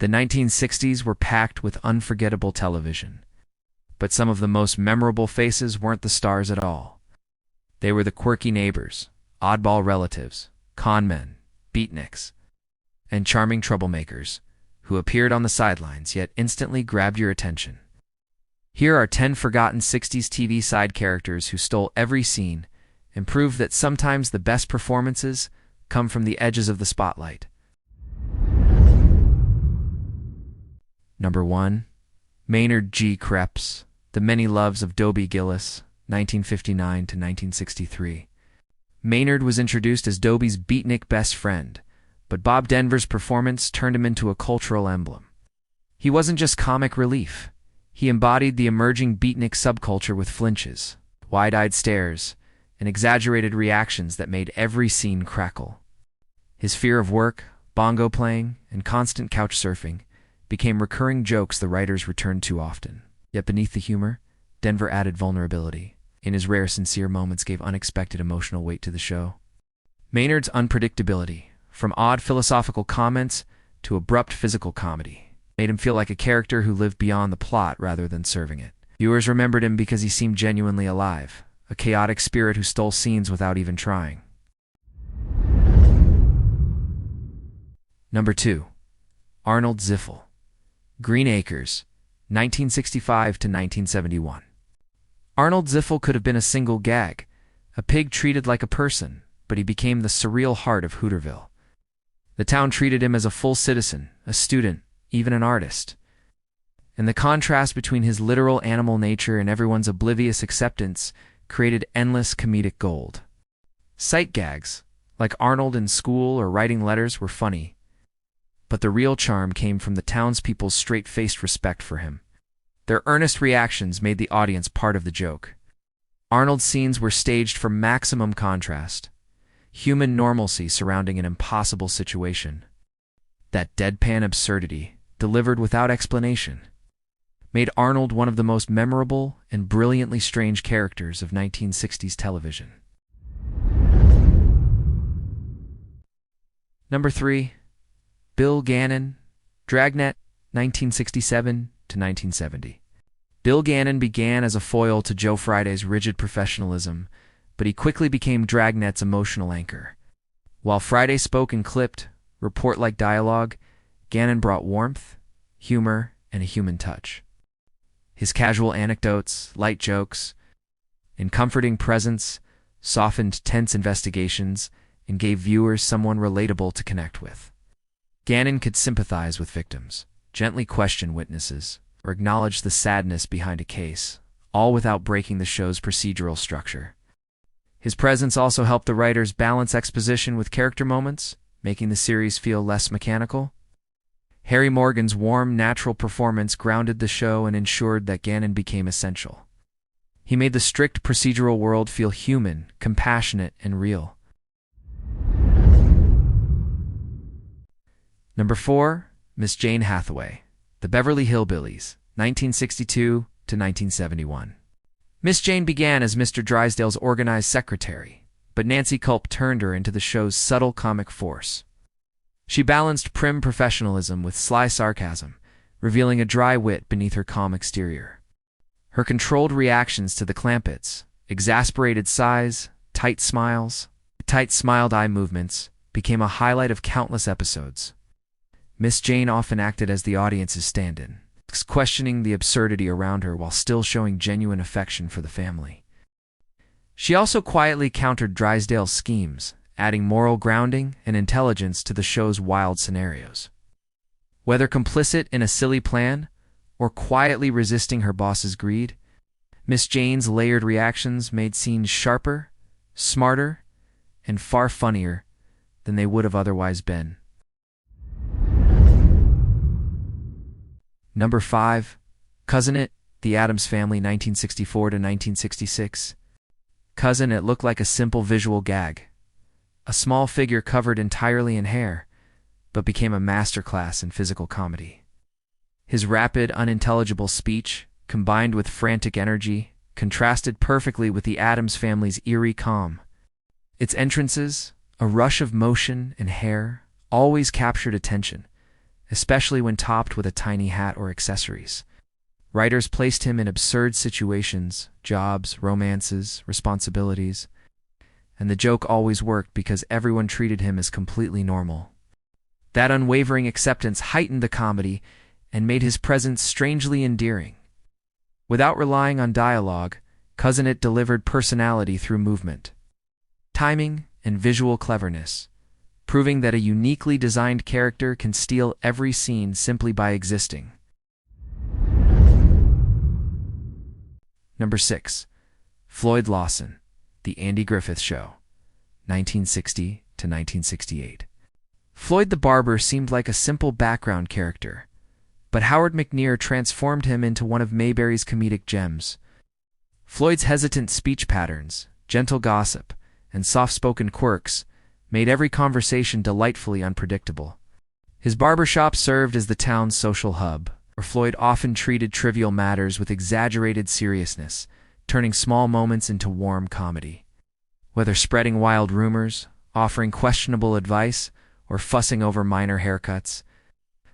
The 1960s were packed with unforgettable television. But some of the most memorable faces weren't the stars at all. They were the quirky neighbors, oddball relatives, con men, beatniks, and charming troublemakers who appeared on the sidelines yet instantly grabbed your attention. Here are 10 forgotten 60s TV side characters who stole every scene and proved that sometimes the best performances come from the edges of the spotlight. Number 1. Maynard G. Krebs, The Many Loves of Dobie Gillis, 1959 to 1963. Maynard was introduced as Dobie's beatnik best friend, but Bob Denver's performance turned him into a cultural emblem. He wasn't just comic relief. He embodied the emerging beatnik subculture with flinches, wide-eyed stares, and exaggerated reactions that made every scene crackle. His fear of work, bongo playing, and constant couch surfing became recurring jokes the writers returned to often. Yet beneath the humor, Denver added vulnerability. In his rare sincere moments gave unexpected emotional weight to the show. Maynard's unpredictability, from odd philosophical comments to abrupt physical comedy, made him feel like a character who lived beyond the plot rather than serving it. Viewers remembered him because he seemed genuinely alive, a chaotic spirit who stole scenes without even trying. Number 2. Arnold Ziffel, Green Acres, 1965 to 1971. Arnold Ziffel could have been a single gag, a pig treated like a person, but he became the surreal heart of Hooterville. The town treated him as a full citizen, a student, even an artist. And the contrast between his literal animal nature and everyone's oblivious acceptance created endless comedic gold. Sight gags, like Arnold in school or writing letters, were funny, but the real charm came from the townspeople's straight-faced respect for him. Their earnest reactions made the audience part of the joke. Arnold's scenes were staged for maximum contrast, human normalcy surrounding an impossible situation. That deadpan absurdity, delivered without explanation, made Arnold one of the most memorable and brilliantly strange characters of 1960s television. Number 3. Bill Gannon, Dragnet, 1967 to 1970. Bill Gannon began as a foil to Joe Friday's rigid professionalism, but he quickly became Dragnet's emotional anchor. While Friday spoke in clipped, report-like dialogue, Gannon brought warmth, humor, and a human touch. His casual anecdotes, light jokes, and comforting presence softened tense investigations and gave viewers someone relatable to connect with. Gannon could sympathize with victims, gently question witnesses, or acknowledge the sadness behind a case, all without breaking the show's procedural structure. His presence also helped the writers balance exposition with character moments, making the series feel less mechanical. Harry Morgan's warm, natural performance grounded the show and ensured that Gannon became essential. He made the strict procedural world feel human, compassionate, and real. Number 4. Miss Jane Hathaway, The Beverly Hillbillies, 1962 to 1971. Miss Jane began as Mr. Drysdale's organized secretary, but Nancy Culp turned her into the show's subtle comic force. She balanced prim professionalism with sly sarcasm, revealing a dry wit beneath her calm exterior. Her controlled reactions to the Clampetts, exasperated sighs, tight-smiled eye movements, became a highlight of countless episodes. Miss Jane often acted as the audience's stand-in, questioning the absurdity around her while still showing genuine affection for the family. She also quietly countered Drysdale's schemes, adding moral grounding and intelligence to the show's wild scenarios. Whether complicit in a silly plan or quietly resisting her boss's greed, Miss Jane's layered reactions made scenes sharper, smarter, and far funnier than they would have otherwise been. Number 5. Cousin It, The Addams Family, 1964 to 1966. Cousin It looked like a simple visual gag, a small figure covered entirely in hair, but became a masterclass in physical comedy. His rapid, unintelligible speech, combined with frantic energy, contrasted perfectly with the Addams family's eerie calm. Its entrances, a rush of motion and hair, always captured attention, especially when topped with a tiny hat or accessories. Writers placed him in absurd situations, jobs, romances, responsibilities, and the joke always worked because everyone treated him as completely normal. That unwavering acceptance heightened the comedy and made his presence strangely endearing. Without relying on dialogue, Cousin It delivered personality through movement, timing, and visual cleverness, proving that a uniquely designed character can steal every scene simply by existing. Number 6. Floyd Lawson, The Andy Griffith Show, 1960 to 1968. Floyd the Barber seemed like a simple background character, but Howard McNear transformed him into one of Mayberry's comedic gems. Floyd's hesitant speech patterns, gentle gossip, and soft-spoken quirks made every conversation delightfully unpredictable. His barbershop served as the town's social hub, where Floyd often treated trivial matters with exaggerated seriousness, turning small moments into warm comedy. Whether spreading wild rumors, offering questionable advice, or fussing over minor haircuts,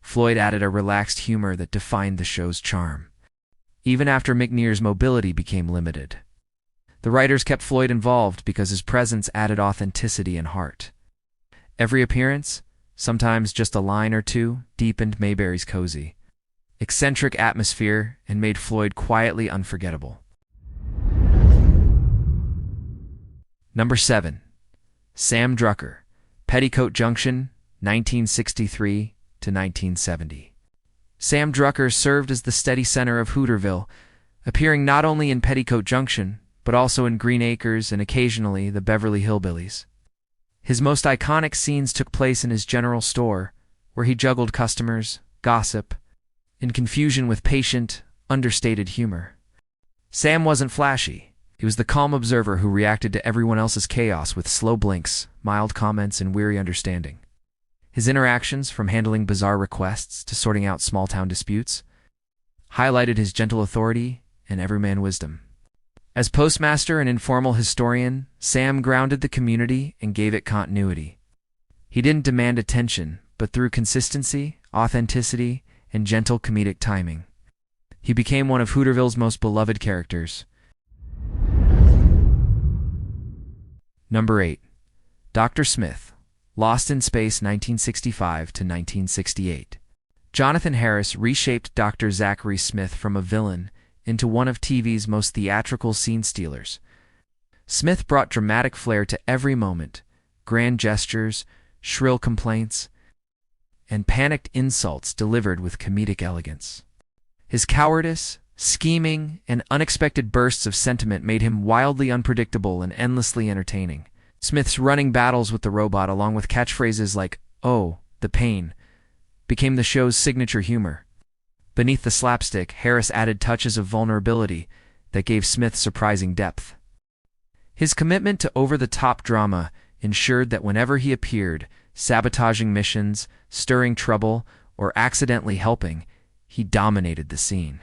Floyd added a relaxed humor that defined the show's charm. Even after McNear's mobility became limited, the writers kept Floyd involved because his presence added authenticity and heart. Every appearance, sometimes just a line or two, deepened Mayberry's cozy, eccentric atmosphere and made Floyd quietly unforgettable. Number 7. Sam Drucker, Petticoat Junction, 1963 to 1970. Sam Drucker served as the steady center of Hooterville, appearing not only in Petticoat Junction, but also in Green Acres and occasionally the Beverly Hillbillies. His most iconic scenes took place in his general store, where he juggled customers, gossip, and confusion with patient, understated humor. Sam wasn't flashy. He was the calm observer who reacted to everyone else's chaos with slow blinks, mild comments, and weary understanding. His interactions, from handling bizarre requests to sorting out small-town disputes, highlighted his gentle authority and everyman wisdom. As postmaster and informal historian, Sam grounded the community and gave it continuity. He didn't demand attention, but through consistency, authenticity, and gentle comedic timing, he became one of Hooterville's most beloved characters. Number 8. Dr. Smith, Lost in Space, 1965 to 1968. Jonathan Harris reshaped Dr. Zachary Smith from a villain into one of TV's most theatrical scene stealers. Smith brought dramatic flair to every moment, grand gestures, shrill complaints, and panicked insults delivered with comedic elegance. His cowardice, scheming, and unexpected bursts of sentiment made him wildly unpredictable and endlessly entertaining. Smith's running battles with the robot, along with catchphrases like, "Oh, the pain," became the show's signature humor. Beneath the slapstick, Harris added touches of vulnerability that gave Smith surprising depth. His commitment to over-the-top drama ensured that whenever he appeared, sabotaging missions, stirring trouble, or accidentally helping, he dominated the scene.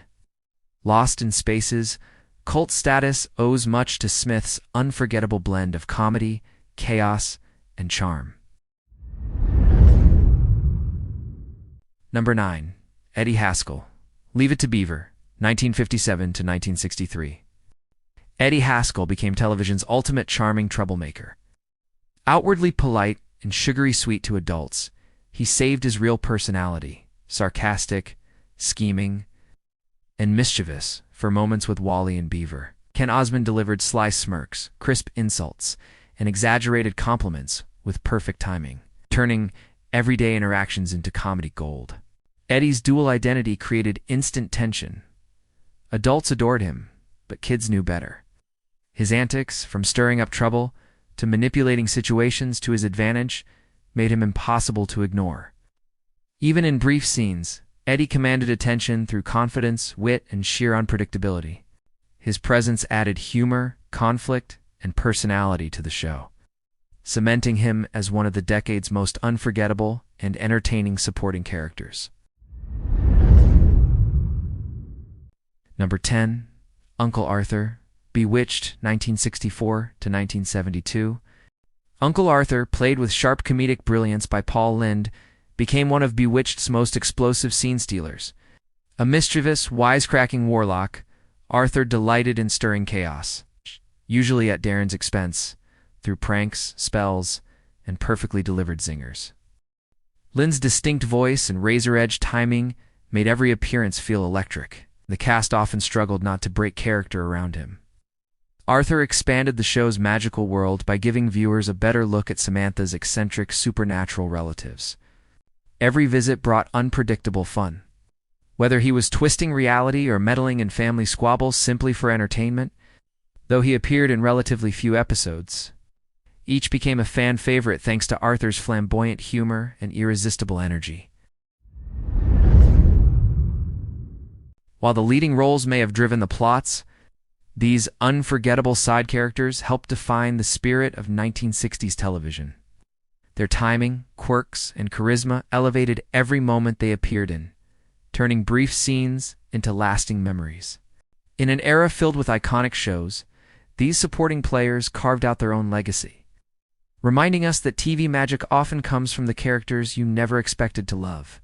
Lost in Space's cult status owes much to Smith's unforgettable blend of comedy, chaos, and charm. Number 9. Eddie Haskell, Leave It to Beaver, 1957 to 1963. Eddie Haskell became television's ultimate charming troublemaker. Outwardly polite and sugary sweet to adults, he saved his real personality, sarcastic, scheming, and mischievous, for moments with Wally and Beaver. Ken Osmond delivered sly smirks, crisp insults, and exaggerated compliments with perfect timing, turning everyday interactions into comedy gold. Eddie's dual identity created instant tension. Adults adored him, but kids knew better. His antics, from stirring up trouble to manipulating situations to his advantage, made him impossible to ignore. Even in brief scenes, Eddie commanded attention through confidence, wit, and sheer unpredictability. His presence added humor, conflict, and personality to the show, cementing him as one of the decade's most unforgettable and entertaining supporting characters. Number 10. Uncle Arthur, Bewitched, 1964 to 1972. Uncle Arthur, played with sharp comedic brilliance by Paul Lynde, became one of Bewitched's most explosive scene stealers. A mischievous, wisecracking warlock, Arthur delighted in stirring chaos, usually at Darren's expense, through pranks, spells, and perfectly delivered zingers. Lynn's distinct voice and razor-edge timing made every appearance feel electric. The cast often struggled not to break character around him. Arthur expanded the show's magical world by giving viewers a better look at Samantha's eccentric supernatural relatives. Every visit brought unpredictable fun. Whether he was twisting reality or meddling in family squabbles simply for entertainment, though he appeared in relatively few episodes, each became a fan favorite thanks to Arthur's flamboyant humor and irresistible energy. While the leading roles may have driven the plots, these unforgettable side characters helped define the spirit of 1960s television. Their timing, quirks, and charisma elevated every moment they appeared in, turning brief scenes into lasting memories. In an era filled with iconic shows, these supporting players carved out their own legacy, reminding us that TV magic often comes from the characters you never expected to love.